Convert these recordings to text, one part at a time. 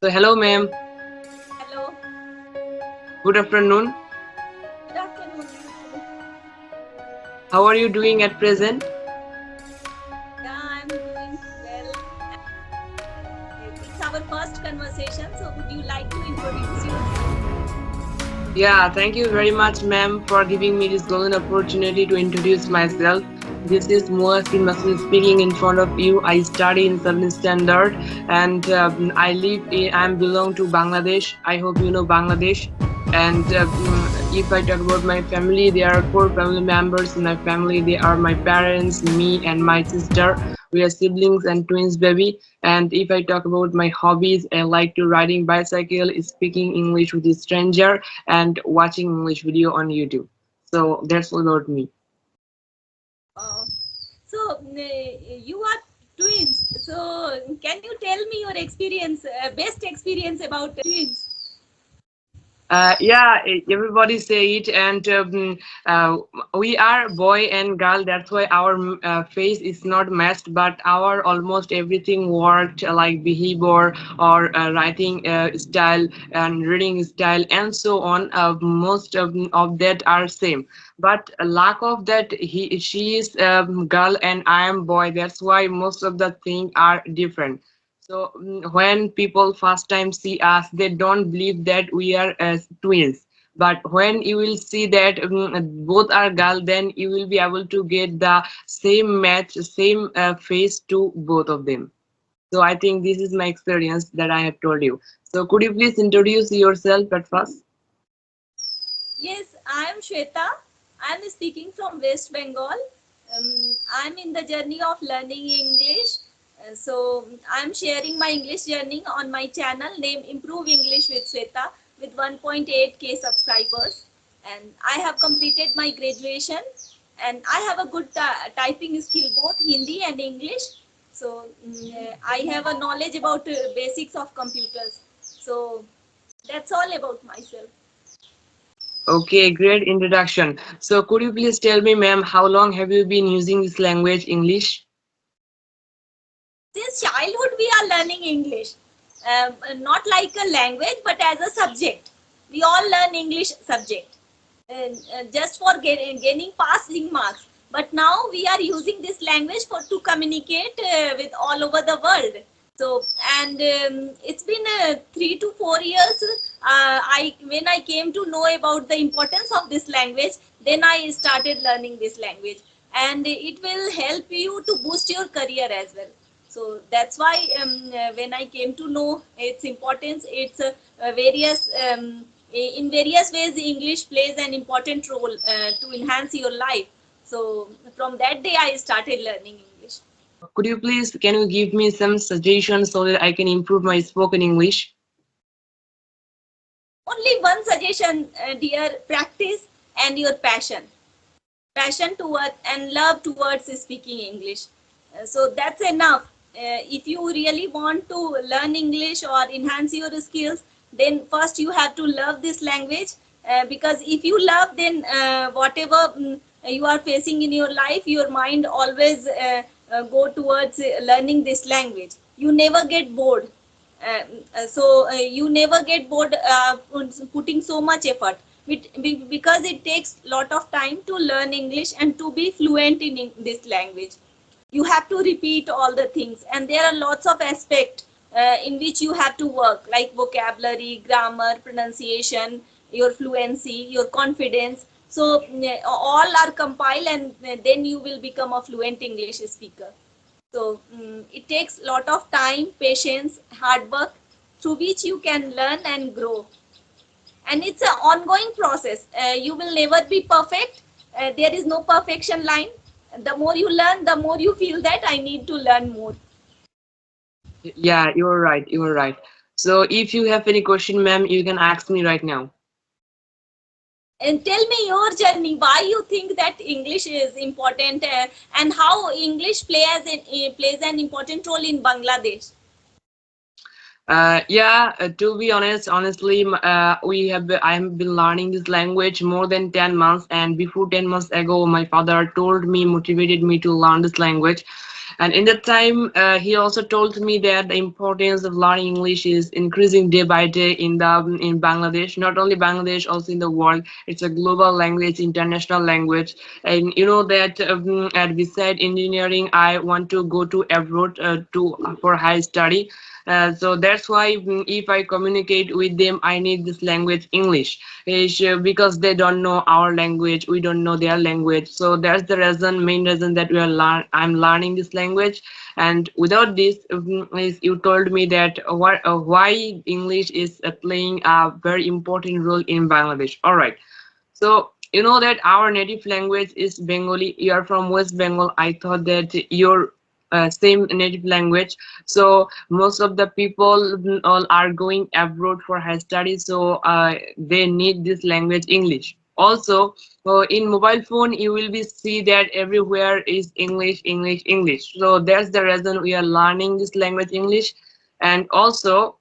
So hello ma'am, Hello, good afternoon. good afternoon, you too. How are you doing at present? Yeah, I'm doing well. It's our first conversation, so would you like to introduce yourself? Yeah, thank you very much ma'am for giving me this golden opportunity to introduce myself. This is Muwaj Masud speaking in front of you. I study in 7th standard and I belong to Bangladesh. I hope you know Bangladesh. And if I talk about my family, there are four family members in my family. They are my parents, me, and my sister. We are siblings and twins, baby. And if I talk about my hobbies, I like to riding bicycle, speaking English with a stranger, and watching English video on YouTube. So that's all about me. Uh, you are twins. So, can you tell me your experience, best experience about twins? Yeah, everybody say it, and uh, we are boy and girl. That's why our face is not matched, but our almost everything worked, like behavior or writing style and reading style and so on. Most of that are same, but lack of that, she is girl and I am boy. That's why most of the thing are different. So when people first time see us, they don't believe that we are twins. But when you will see that both are girl, then you will be able to get the same match, same face to both of them. So I think this is my experience that I have told you. So could you please introduce yourself at first? Yes, I am Shweta. I am speaking from West Bengal. I'm in the journey of learning English. So I'm sharing my English journey on my channel named Improve English with Shweta with 1.8k subscribers. And I have completed my graduation and I have a good typing skill both Hindi and English. So I have a knowledge about basics of computers. So that's all about myself. Okay, great introduction. So could you please tell me, ma'am, how long have you been using this language, English? Since childhood we are learning English, not like a language but as a subject. We all learn English subject, just for gaining passing marks, but now we are using this language for to communicate with all over the world. So, and it's been 3 to 4 years. I when I came to know about the importance of this language, then I started learning this language, and it will help you to boost your career as well. So that's why when I came to know its importance, it's various in various ways English plays an important role to enhance your life. So from that day I started learning English. Could you please, can you give me some suggestions so that I can improve my spoken English? Only one suggestion, dear: practice and your passion towards and love towards speaking English. So that's enough. If you really want to learn English or enhance your skills, then first you have to love this language. Because if you love, then whatever you are facing in your life, your mind always go towards learning this language. You never get bored. You never get bored putting so much effort, because it takes lot of time to learn English and to be fluent in this language. You have to repeat all the things, and there are lots of aspects in which you have to work, like vocabulary, grammar, pronunciation, your fluency, your confidence. So all are compiled, and then you will become a fluent English speaker. So it takes a lot of time, patience, hard work, through which you can learn and grow. And it's an ongoing process. You will never be perfect. There is no perfection line. The more you learn, the more you feel that I need to learn more. Yeah, you're right. You're right. So if you have any question, ma'am, you can ask me right now. And tell me your journey, why you think that English is important, and how English plays an important role in Bangladesh. Yeah, to be honest, honestly, I have been learning this language more than 10 months, and before 10 months ago, my father told me, motivated me to learn this language. And in that time, he also told me that the importance of learning English is increasing day by day in Bangladesh. Not only Bangladesh, also in the world. It's a global language, international language. And you know that beside engineering, I want to go to abroad to for high study. So that's why if I communicate with them, I need this language English. Because they don't know our language, we don't know their language. So that's the main reason that I'm learning this language. And without this, you told me that why English is playing a very important role in Bangladesh. All right. So you know that our native language is Bengali. You are from West Bengal. I thought that your same native language. So most of the people all are going abroad for high studies. So they need this language English. Also, in mobile phone, you will be see that everywhere is English, English, English. So that's the reason we are learning this language English. And also,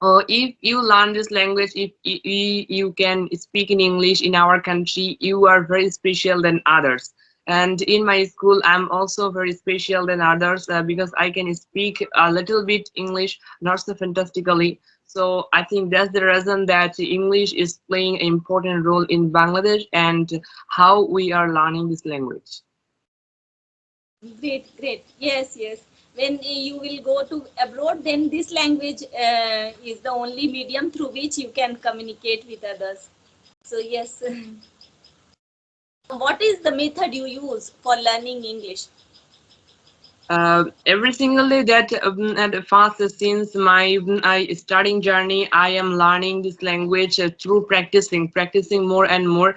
if you learn this language, if you can speak in English in our country, you are very special than others. And in my school, I'm also very special than others because I can speak a little bit English, not so fantastically. So I think that's the reason that English is playing an important role in Bangladesh and how we are learning this language. Great, great. Yes, yes. When you will go to abroad, then this language is the only medium through which you can communicate with others. So yes. What is the method you use for learning English? Every single day that at first since my starting journey, I am learning this language through practicing more and more,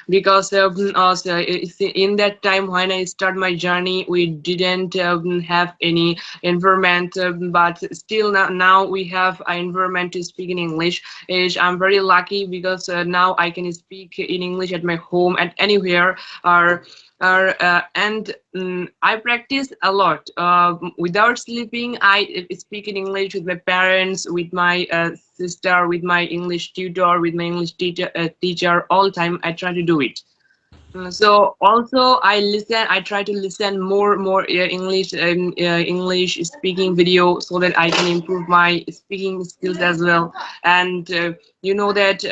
because also, in that time when I start my journey, we didn't have any environment, but still now we have an environment to speak in English. I'm very lucky because now I can speak in English at my home, at anywhere, or and I practice a lot. Without sleeping, I speak in English with my parents, with my sister, with my English tutor, with my English teacher. All time I try to do it. So also I try to listen more English speaking video so that I can improve my speaking skills as well. And you know that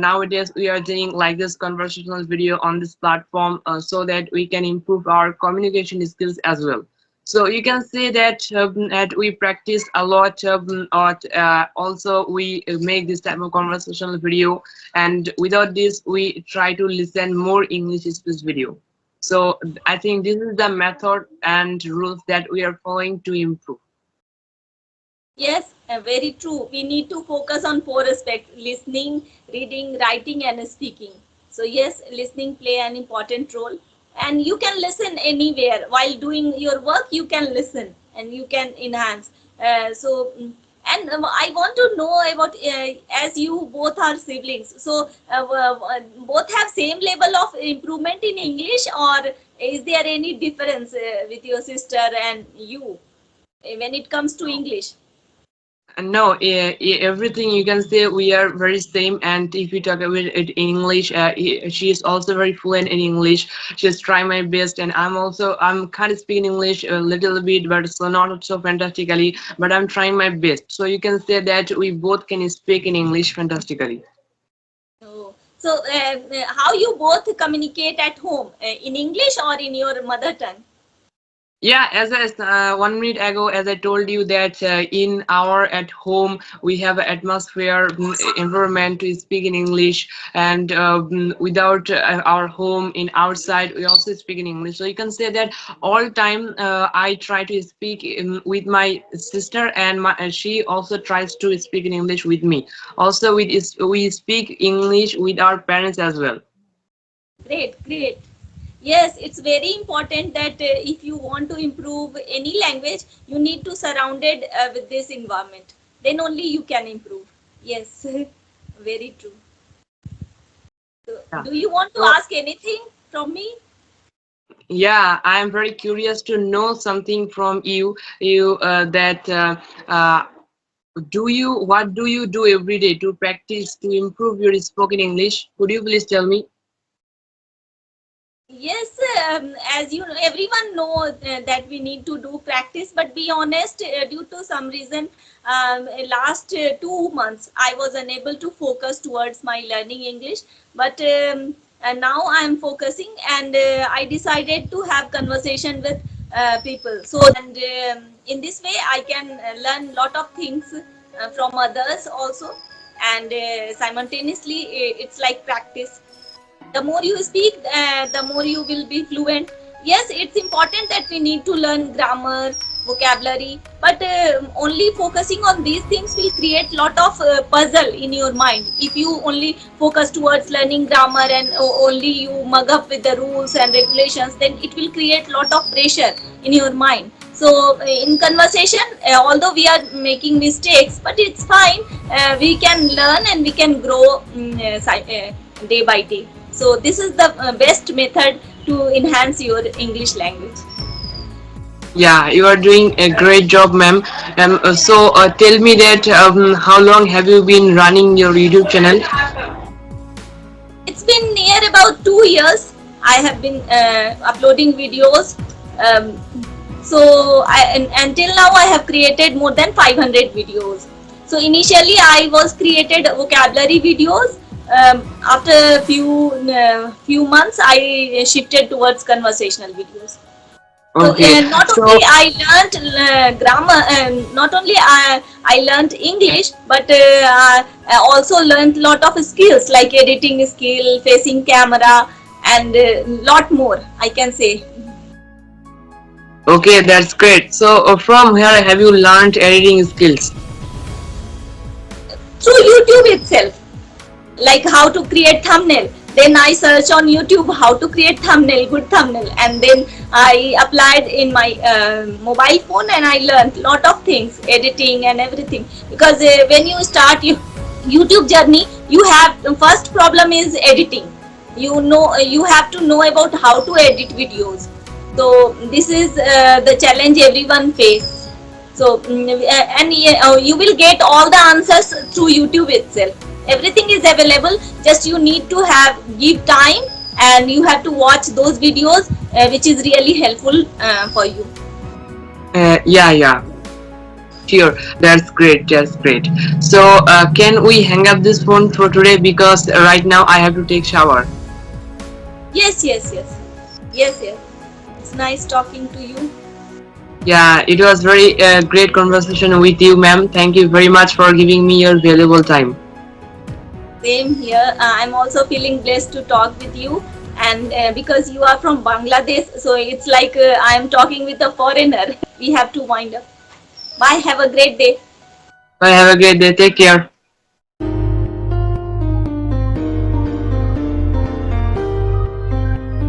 nowadays we are doing like this conversational video on this platform so that we can improve our communication skills as well. So you can say that we practice a lot, also we make this type of conversational video, and without this we try to listen more English speech video. So I think this is the method and rules that we are following to improve. Yes, very true. We need to focus on four aspects: listening, reading, writing, and speaking. So yes, listening play an important role. And you can listen anywhere. While doing your work, you can listen and you can enhance. And I want to know about, as you both are siblings, so both have same level of improvement in English, or is there any difference with your sister and you when it comes to English? No, everything you can say we are very same. And if we talk about it in English, she is also very fluent in English. She's trying my best, and I'm kind of speaking English a little bit, but so not so fantastically. But I'm trying my best. So you can say that we both can speak in English fantastically. Oh. So, how you both communicate at home, in English or in your mother tongue? Yeah, as I 1 minute ago, as I told you that in our at home we have an atmosphere, environment to speak in English, and without our home in outside we also speak in English. So you can say that all time I try to speak with my sister, and she also tries to speak in English with me. Also, we speak English with our parents as well. Great, great. Yes, it's very important that if you want to improve any language, you need to surround it with this environment. Then only you can improve. Yes, very true. So, Yeah. do you want to So ask anything from me? yeah, I'm very curious to know something from you. You that uh, what do you do every day to practice to improve your spoken English? Could you please tell me? Yes, as you know, everyone know that we need to do practice. But be honest, due to some reason, last 2 months I was unable to focus towards my learning English. But and now I am focusing, and I decided to have conversation with people. So and in this way, I can learn lot of things from others also, and simultaneously, it's like practice. The more you speak, the more you will be fluent. Yes, it's important that we need to learn grammar, vocabulary, but only focusing on these things will create lot of puzzle in your mind. If you only focus towards learning grammar and only you mug up with the rules and regulations, then it will create lot of pressure in your mind. So in conversation, although we are making mistakes, but it's fine. We can learn and we can grow day by day. So this is the best method to enhance your English language. Yeah, you are doing a great job, ma'am. Tell me that how long have you been running your YouTube channel? It's been near about 2 years. I have been uploading videos. Um, until now I have created more than 500 videos. So initially I was created vocabulary videos. After few months I shifted towards conversational videos. So Okay, not only so I learned grammar, not only I learned English, but I also learned lot of skills like editing skill, facing camera, and lot more, I can say. okay, that's great. So from here, have you learned editing skills? Through YouTube itself, like how to create thumbnail. Then I search on YouTube how to create thumbnail, good thumbnail, and then I applied in my mobile phone, and I learned lot of things, editing and everything. Because when you start YouTube journey, you have first problem is editing. You know, you have to know about how to edit videos. So this is the challenge everyone face. So you will get all the answers through YouTube itself. Everything is available, just you need to have give time, and you have to watch those videos which is really helpful for you. Yeah, yeah, sure. That's great. That's great. So can we hang up this phone for today because right now I have to take shower. Yes, yes, yes, yes, yes. It's nice talking to you. Yeah, it was very great conversation with you, ma'am. Thank you very much for giving me your valuable time. Same here. I'm also feeling blessed to talk with you, and because you are from Bangladesh, so it's like I'm talking with a foreigner. We have to wind up. Bye. Have a great day. Bye. Have a great day. Take care.